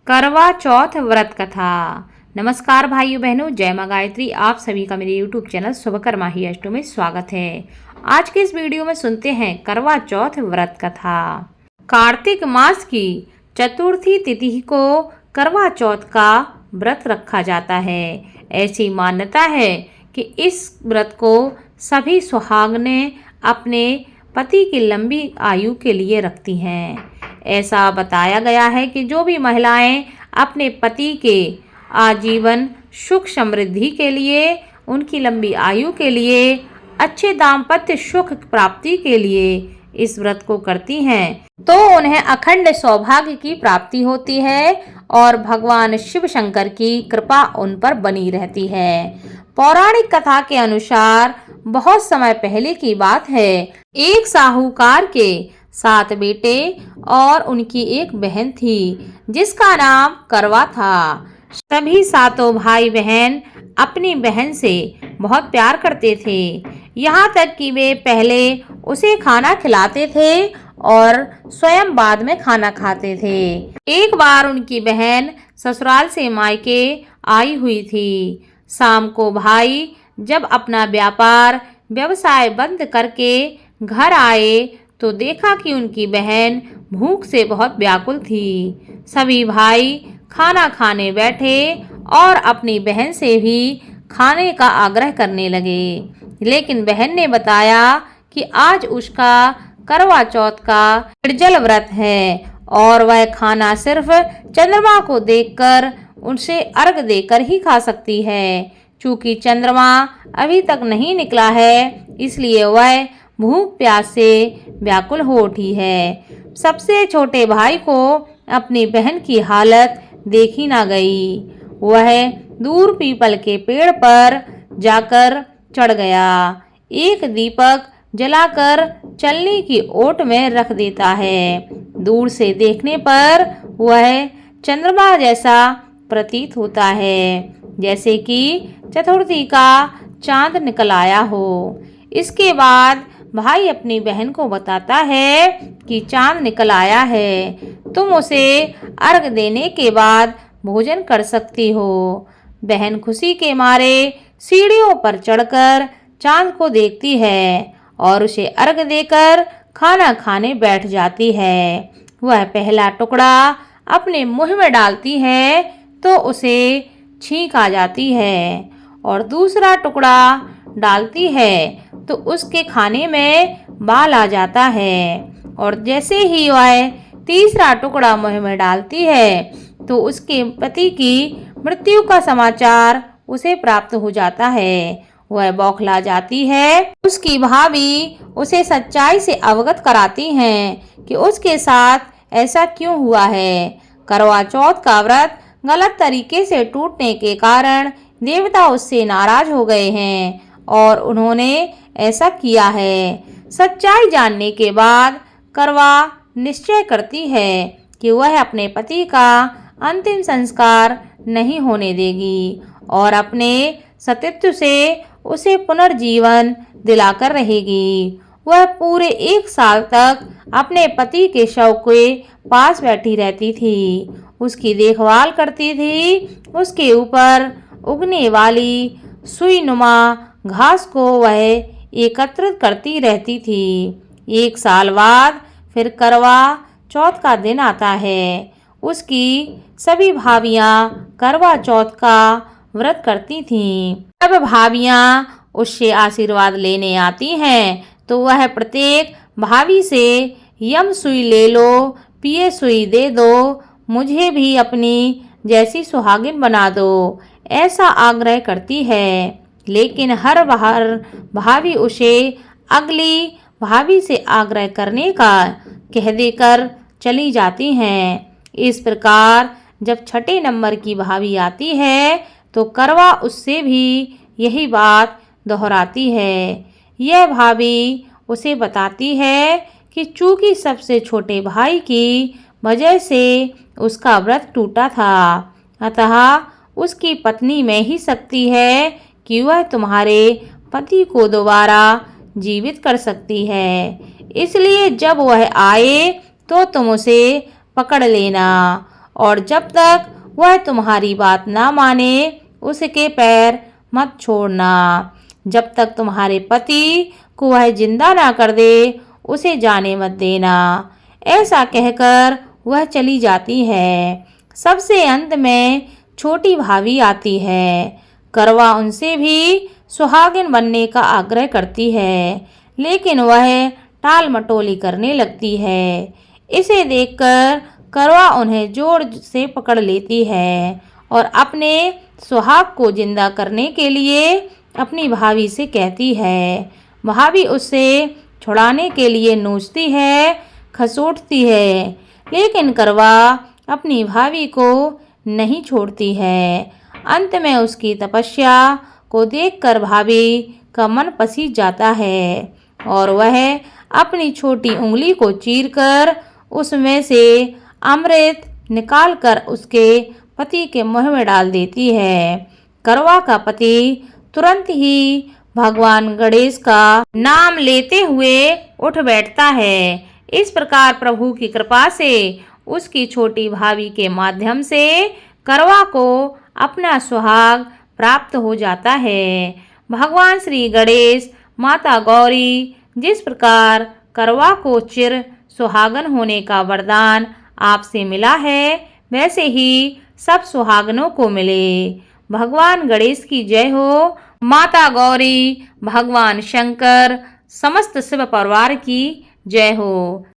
करवा चौथ व्रत कथा। नमस्कार भाइयों बहनों, जय मां गायत्री। आप सभी का मेरे यूट्यूब चैनल शुभकर्मा ही अष्टमी में स्वागत है। आज के इस वीडियो में सुनते हैं करवा चौथ व्रत कथा। कार्तिक मास की चतुर्थी तिथि को करवा चौथ का व्रत रखा जाता है। ऐसी मान्यता है कि इस व्रत को सभी सुहागनें अपने पति की लंबी आयु के लिए रखती हैं। ऐसा बताया गया है कि जो भी महिलाएं अपने पति के आजीवन सुख समृद्धि के लिए, उनकी लंबी आयु के लिए, अच्छे दाम्पत्य सुख प्राप्ति के लिए इस व्रत को करती हैं तो उन्हें अखंड सौभाग्य की प्राप्ति होती है और भगवान शिव शंकर की कृपा उन पर बनी रहती है। पौराणिक कथा के अनुसार बहुत समय पहले की बात है, एक साहूकार के 7 बेटे और उनकी एक बहन थी जिसका नाम करवा था। सभी 7 भाई बहन अपनी बहन से बहुत प्यार करते थे, यहाँ तक कि वे पहले उसे खाना खिलाते थे और स्वयं बाद में खाना खाते थे। एक बार उनकी बहन ससुराल से मायके आई हुई थी। शाम को भाई जब अपना व्यापार व्यवसाय बंद करके घर आए तो देखा कि उनकी बहन भूख से बहुत व्याकुल थी। सभी भाई खाना खाने बैठे और अपनी बहन से भी खाने का आग्रह करने लगे, लेकिन बहन ने बताया कि आज उसका करवा चौथ का निर्जल व्रत है और वह खाना सिर्फ चंद्रमा को देखकर उनसे अर्घ देकर ही खा सकती है। चूंकि चंद्रमा अभी तक नहीं निकला है, इसलिए वह भूख प्यास से व्याकुल हो उठी है। सबसे छोटे भाई को अपनी बहन की हालत देखी ना गई। वह दूर पीपल के पेड़ पर जाकर चढ़ गया, एक दीपक जलाकर चलने की ओट में रख देता है। दूर से देखने पर वह चंद्रमा जैसा प्रतीत होता है, जैसे कि चतुर्थी का चांद निकल आया हो। इसके बाद भाई अपनी बहन को बताता है कि चांद निकल आया है, तुम उसे अर्घ देने के बाद भोजन कर सकती हो। बहन खुशी के मारे सीढ़ियों पर चढ़कर चांद को देखती है और उसे अर्घ देकर खाना खाने बैठ जाती है। वह पहला टुकड़ा अपने मुंह में डालती है तो उसे छींक आ जाती है और दूसरा टुकड़ा डालती है तो उसके खाने में बाल आ जाता है और जैसे ही वह तीसरा टुकड़ा मुंह में डालती है तो उसके पति की मृत्यु का समाचार उसे प्राप्त हो जाता है। वह बौखला जाती है। उसकी भाभी उसे सच्चाई से अवगत कराती हैं कि उसके साथ ऐसा क्यों हुआ है। करवा चौथ का व्रत गलत तरीके से टूटने के कारण देवता उससे नाराज हो गए हैं और उन्होंने ऐसा किया है। सच्चाई जानने के बाद करवा निश्चय करती है कि वह अपने पति का अंतिम संस्कार नहीं होने देगी और अपने सतीत्व से उसे पुनर्जीवन दिलाकर रहेगी। वह पूरे 1 साल तक अपने पति के शव के पास बैठी रहती थी, उसकी देखभाल करती थी। उसके ऊपर उगने वाली सुईनुमा घास को वह एकत्रित करती रहती थी। 1 साल बाद फिर करवा चौथ का दिन आता है। उसकी सभी भाभियां करवा चौथ का व्रत करती थीं। जब भाभियां उससे आशीर्वाद लेने आती हैं तो वह प्रत्येक भाभी से यम सुई ले लो, पिए सुई दे दो, मुझे भी अपनी जैसी सुहागिन बना दो, ऐसा आग्रह करती है। लेकिन हर भाभी उसे अगली भाभी से आग्रह करने का कह देकर चली जाती हैं। इस प्रकार जब 6 नंबर की भाभी आती है तो करवा उससे भी यही बात दोहराती है। यह भाभी उसे बताती है कि चूंकि सबसे छोटे भाई की वजह से उसका व्रत टूटा था, अतः उसकी पत्नी में ही शक्ति है कि वह तुम्हारे पति को दोबारा जीवित कर सकती है। इसलिए जब वह आए तो तुम उसे पकड़ लेना और जब तक वह तुम्हारी बात ना माने उसके पैर मत छोड़ना। जब तक तुम्हारे पति को वह जिंदा ना कर दे उसे जाने मत देना। ऐसा कहकर वह चली जाती है। सबसे अंत में छोटी भाभी आती है। करवा उनसे भी सुहागिन बनने का आग्रह करती है, लेकिन वह टाल मटोली करने लगती है। इसे देखकर करवा उन्हें जोर से पकड़ लेती है और अपने सुहाग को जिंदा करने के लिए अपनी भाभी से कहती है। भाभी उससे छुड़ाने के लिए नोचती है, खसोटती है, लेकिन करवा अपनी भाभी को नहीं छोड़ती है। अंत में उसकी तपस्या को देखकर भाभी का मन पसीज जाता है और वह अपनी छोटी उंगली को चीरकर उसमें से अमृत निकालकर उसके पति के मुंह में डाल देती है। करवा का पति तुरंत ही भगवान गणेश का नाम लेते हुए उठ बैठता है। इस प्रकार प्रभु की कृपा से उसकी छोटी भाभी के माध्यम से करवा को अपना सुहाग प्राप्त हो जाता है। भगवान श्री गणेश, माता गौरी जिस प्रकार करवा को चिर सुहागन होने का वरदान आपसे मिला है, वैसे ही सब सुहागनों को मिले। भगवान गणेश की जय हो। माता गौरी, भगवान शंकर, समस्त शिव परिवार की जय हो।